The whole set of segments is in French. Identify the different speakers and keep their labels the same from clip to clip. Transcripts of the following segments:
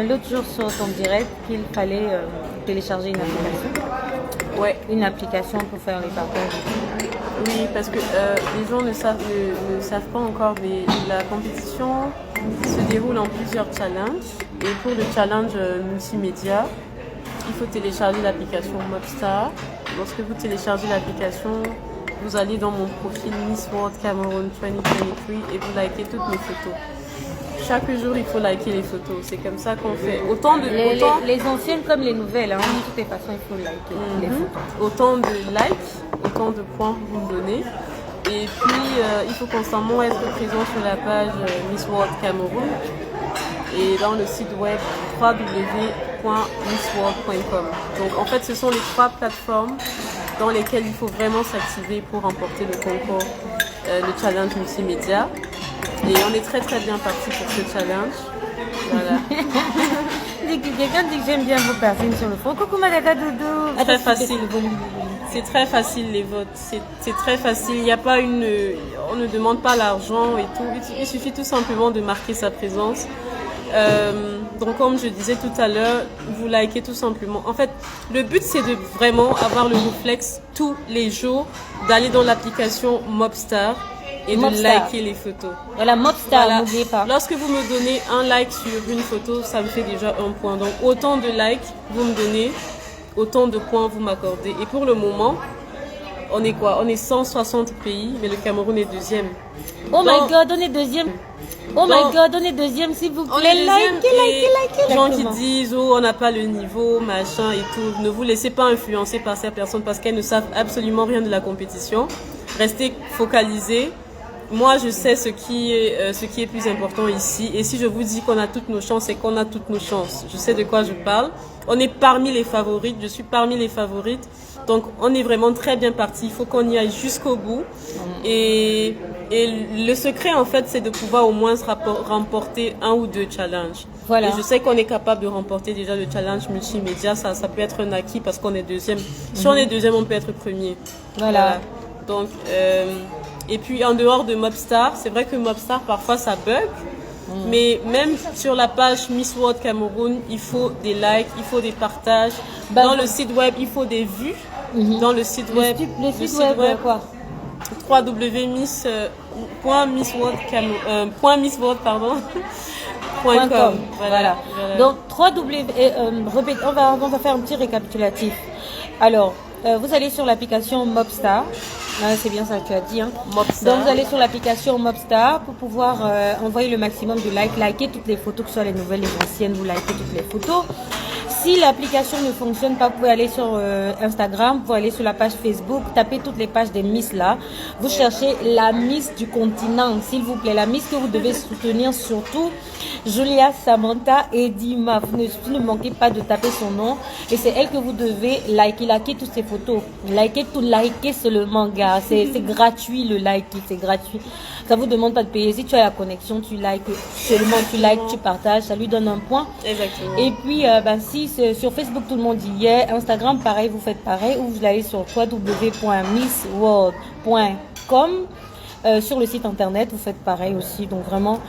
Speaker 1: L'autre jour sur ton direct qu'il fallait télécharger une application.
Speaker 2: Ouais.
Speaker 1: Une application pour faire les partages.
Speaker 2: Oui, parce que les gens ne savent pas encore, mais la compétition se déroule en plusieurs challenges. Et pour le challenge multimédia, il faut télécharger l'application Mobstar. Lorsque vous téléchargez l'application, vous allez dans mon profil Miss World Cameroun 2023 et vous likez toutes mes photos. Chaque jour, il faut liker les photos. C'est comme ça qu'on fait.
Speaker 1: Les anciennes comme les nouvelles, hein. De toutes les façons, il faut liker les photos.
Speaker 2: Autant de likes, autant de points vous me donnez. Et puis, il faut constamment être présent sur la page Miss World Cameroun et dans le site web www.missworld.com. Donc, en fait, ce sont les 3 plateformes dans lesquelles il faut vraiment s'activer pour remporter le concours, le challenge multimédia. Et on est très très bien parti pour ce challenge. Voilà.
Speaker 1: Quelqu'un dit que j'aime bien vos personnes sur le fond. Coucou Madaka Doudou.
Speaker 2: Très facile. C'est très facile les votes. C'est très facile. Il n'y a pas on ne demande pas l'argent et tout. Il suffit tout simplement de marquer sa présence. Donc comme je disais tout à l'heure, vous likez tout simplement. En fait, le but c'est de vraiment avoir le réflexe tous les jours d'aller dans l'application Mobstar et de liker les photos.
Speaker 1: Voilà, Mobstar, n'oubliez pas.
Speaker 2: Lorsque vous me donnez un like sur une photo, ça me fait déjà un point. Donc autant de likes vous me donnez, autant de points vous m'accordez. Et pour le moment, on est quoi? On est 160 pays, mais le Cameroun est deuxième.
Speaker 1: Oh my god, on est deuxième. Oh my god, on est deuxième, s'il vous plaît. Likez.
Speaker 2: Les gens qui disent, oh, on n'a pas le niveau, machin et tout. Ne vous laissez pas influencer par ces personnes parce qu'elles ne savent absolument rien de la compétition. Restez focalisés. Moi, je sais ce qui est plus important ici. Et si je vous dis qu'on a toutes nos chances, c'est qu'on a toutes nos chances. Je sais de quoi je parle. On est parmi les favorites. Je suis parmi les favorites. Donc, on est vraiment très bien parti. Il faut qu'on y aille jusqu'au bout. Et le secret, en fait, c'est de pouvoir au moins remporter 1 ou 2 challenges.
Speaker 1: Voilà.
Speaker 2: Et je sais qu'on est capable de remporter déjà le challenge multimédia. Ça peut être un acquis parce qu'on est deuxième. Si on est deuxième, on peut être premier.
Speaker 1: Voilà.
Speaker 2: Donc, et puis en dehors de Mobstar, c'est vrai que Mobstar parfois ça bug, mais même sur la page Miss World Cameroun, il faut des likes, il faut des partages. Dans le site web, il faut des vues. Dans le site web,
Speaker 1: quoi?
Speaker 2: www.missworld.com.
Speaker 1: Voilà. Donc on va faire un petit récapitulatif. Alors, vous allez sur l'application Mobstar. C'est bien ça que tu as dit. Hein.
Speaker 2: Mobstar.
Speaker 1: Donc vous allez sur l'application Mobstar pour pouvoir envoyer le maximum de likes, liker toutes les photos, que ce soit les nouvelles, les anciennes, vous likez toutes les photos. Si l'application ne fonctionne pas, vous pouvez aller sur Instagram, vous pouvez aller sur la page Facebook, tapez toutes les pages des Miss là. Vous cherchez la Miss du continent, s'il vous plaît. La Miss que vous devez soutenir surtout, Julia, Samantha et Dima. Vous ne manquez pas de taper son nom. Et c'est elle que vous devez liker toutes ces photos. Liker seulement, gars. C'est gratuit le like, c'est gratuit. Ça vous demande pas de payer. Si tu as la connexion, tu likes seulement, tu partages, ça lui donne un point.
Speaker 2: Exactement.
Speaker 1: Et puis, si sur Facebook tout le monde y est, Instagram pareil, vous faites pareil, ou vous allez sur www.missworld.com sur le site internet, vous faites pareil aussi. Donc vraiment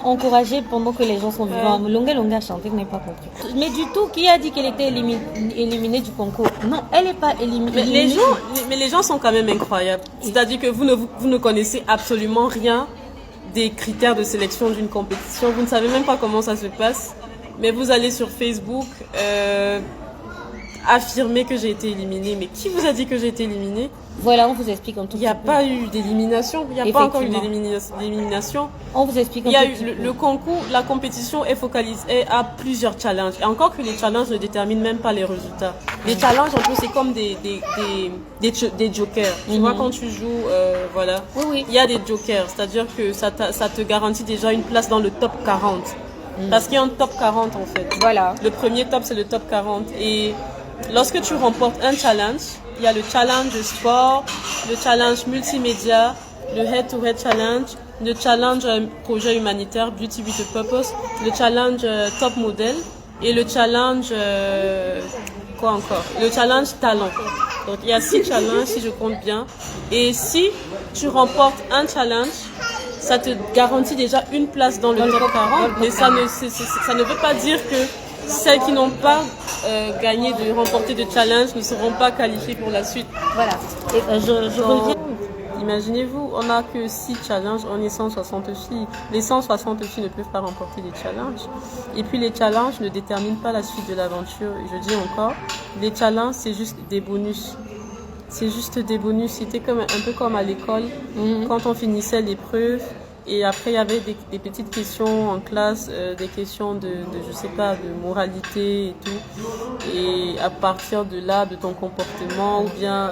Speaker 1: encouragez pendant que les gens sont vivants. Longa chanter, vous n'avez pas compris. Mais du tout, qui a dit qu'elle était éliminée du concours? Non, elle n'est pas éliminée.
Speaker 2: Mais les gens sont quand même incroyables. C'est-à-dire que vous ne connaissez absolument rien des critères de sélection d'une compétition. Vous ne savez même pas comment ça se passe. Mais vous allez sur Facebook affirmer que j'ai été éliminée. Mais qui vous a dit que j'ai été éliminée?
Speaker 1: Voilà, on vous explique un tout petit peu.
Speaker 2: Il n'y a pas eu d'élimination. Il n'y a pas encore eu d'élimination.
Speaker 1: On vous explique un
Speaker 2: tout
Speaker 1: petit peu.
Speaker 2: Le concours, la compétition est focalisée à plusieurs challenges. Et encore que les challenges ne déterminent même pas les résultats. Les challenges, en plus, c'est comme des jokers. Tu vois, quand tu joues, voilà.
Speaker 1: Oui.
Speaker 2: Il y a des jokers. C'est-à-dire que ça te garantit déjà une place dans le top 40. Parce qu'il y a un top 40 en fait.
Speaker 1: Voilà.
Speaker 2: Le premier top, c'est le top 40. Et lorsque tu remportes un challenge, il y a le challenge sport, le challenge multimédia, le head-to-head challenge, le challenge projet humanitaire, Beauty with a Purpose, le challenge top model et le challenge quoi encore? Le challenge talent. Donc il y a 6 challenges si je compte bien. Et si tu remportes un challenge, ça te garantit déjà une place dans le top 40, mais ça ne veut pas dire que celles qui n'ont pas gagné de remporter de challenge ne seront pas qualifiées pour la suite.
Speaker 1: Voilà. Et je reviens.
Speaker 2: Imaginez-vous, on n'a que 6 challenges, on est 160 filles. Les 160 filles ne peuvent pas remporter des challenges. Et puis les challenges ne déterminent pas la suite de l'aventure. Et je dis encore, les challenges, c'est juste des bonus. C'est juste des bonus. C'était un peu comme à l'école, quand on finissait l'épreuve. Et après, il y avait des petites questions en classe, des questions je sais pas, de moralité et tout. Et à partir de là, de ton comportement ou bien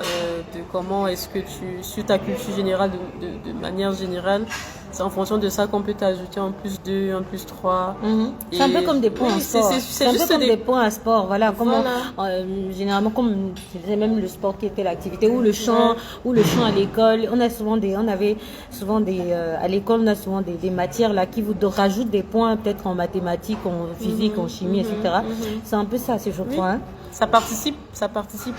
Speaker 2: de comment est-ce que sur ta culture générale, de manière générale, c'est en fonction de ça qu'on peut t'ajouter en plus 2, en plus 3.
Speaker 1: C'est un peu comme des points en sport. C'est un peu comme des points à sport. Voilà. Généralement, comme c'est même le sport qui était l'activité, ou le chant à l'école. On avait souvent à l'école, on a souvent des matières là qui vous rajoutent des points, peut-être en mathématiques, en physique, en chimie, etc. C'est un peu ça, je crois. Hein.
Speaker 2: Ça participe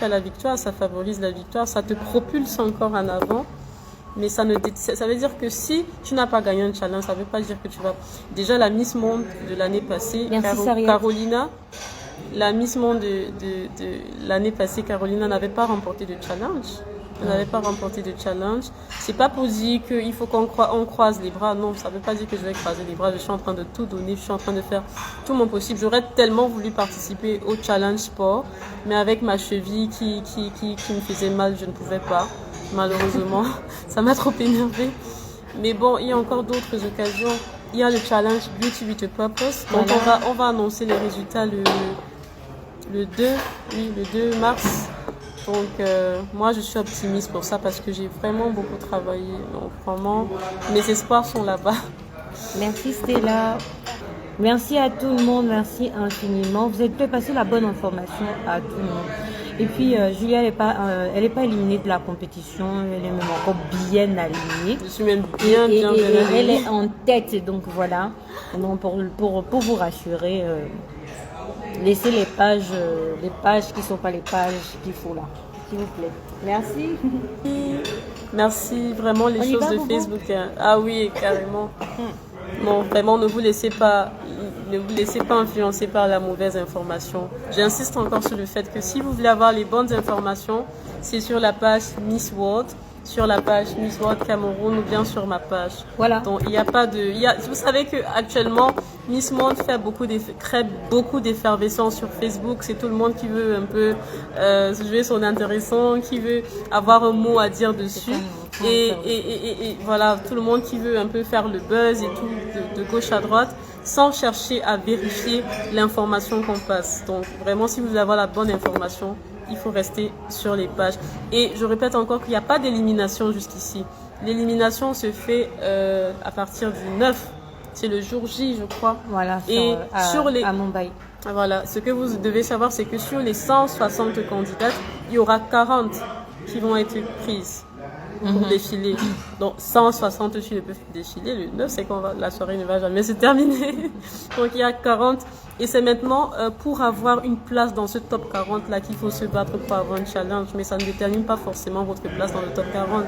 Speaker 2: à la victoire, ça favorise la victoire, ça te propulse encore en avant. Mais ça veut dire que si tu n'as pas gagné un challenge, ça ne veut pas dire que tu vas... Déjà, la Miss Monde de l'année passée, Carolina, la Miss Monde de l'année passée, Carolina n'avait pas remporté de challenge. Elle n'avait pas remporté de challenge. C'est pas pour dire qu'il faut qu'on croise les bras. Non, ça ne veut pas dire que je vais croiser les bras. Je suis en train de tout donner. Je suis en train de faire tout mon possible. J'aurais tellement voulu participer au challenge sport, mais avec ma cheville qui me faisait mal, je ne pouvais pas. Malheureusement, ça m'a trop énervée. Mais bon, il y a encore d'autres occasions. Il y a le challenge Beauty with a Purpose. Donc on va annoncer les résultats le 2 mars. Donc moi je suis optimiste pour ça parce que j'ai vraiment beaucoup travaillé. Donc vraiment, mes espoirs sont là-bas.
Speaker 1: Merci Stella. Merci à tout le monde, merci infiniment. Vous avez passé la bonne information à tout le monde. Et puis Julia, elle est pas éliminée de la compétition, elle est même encore bien alignée.
Speaker 2: Je suis même bien alignée.
Speaker 1: Elle est en tête, donc voilà. Donc pour vous rassurer, laissez les pages qui sont pas les pages qu'il faut là, s'il vous plaît. Merci.
Speaker 2: Merci vraiment les choses de Facebook. Ah oui, carrément. Non, vraiment, ne vous laissez pas influencer par la mauvaise information. J'insiste encore sur le fait que si vous voulez avoir les bonnes informations, c'est sur la page Miss World, sur la page Miss World Cameroun ou bien sur ma page.
Speaker 1: Voilà.
Speaker 2: Donc il n'y a pas de, vous savez que actuellement Miss Monde crée beaucoup d'effervescence sur Facebook. C'est tout le monde qui veut un peu jouer son intéressant, qui veut avoir un mot à dire dessus. Et voilà, tout le monde qui veut un peu faire le buzz et tout de gauche à droite sans chercher à vérifier l'information qu'on passe. Donc vraiment, si vous voulez avoir la bonne information, il faut rester sur les pages. Et je répète encore qu'il n'y a pas d'élimination jusqu'ici. L'élimination se fait à partir du 9. C'est le jour J, je crois.
Speaker 1: Voilà, à Mumbai.
Speaker 2: Voilà, ce que vous devez savoir, c'est que sur les 160 candidates, il y aura 40 qui vont être prises pour défiler. Donc 160 filles ne peuvent défiler. Le 9, c'est quand la soirée ne va jamais se terminer. Donc il y a 40. Et c'est maintenant pour avoir une place dans ce top 40 là qu'il faut se battre pour avoir un challenge. Mais ça ne détermine pas forcément votre place dans le top 40.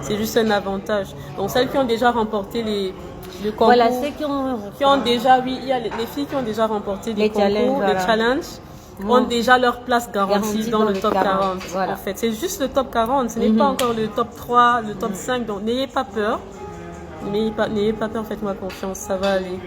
Speaker 2: C'est juste un avantage. Donc celles qui ont déjà remporté le concours.
Speaker 1: Voilà, celles qui ont
Speaker 2: déjà, oui, il y a les filles qui ont déjà remporté les concours, les challenges. Ont déjà leur place garantie dans le top 40. Voilà. En fait, c'est juste le top 40. Ce n'est pas encore le top 3, le top 5. Donc n'ayez pas peur. N'ayez pas peur, faites-moi confiance, ça va aller.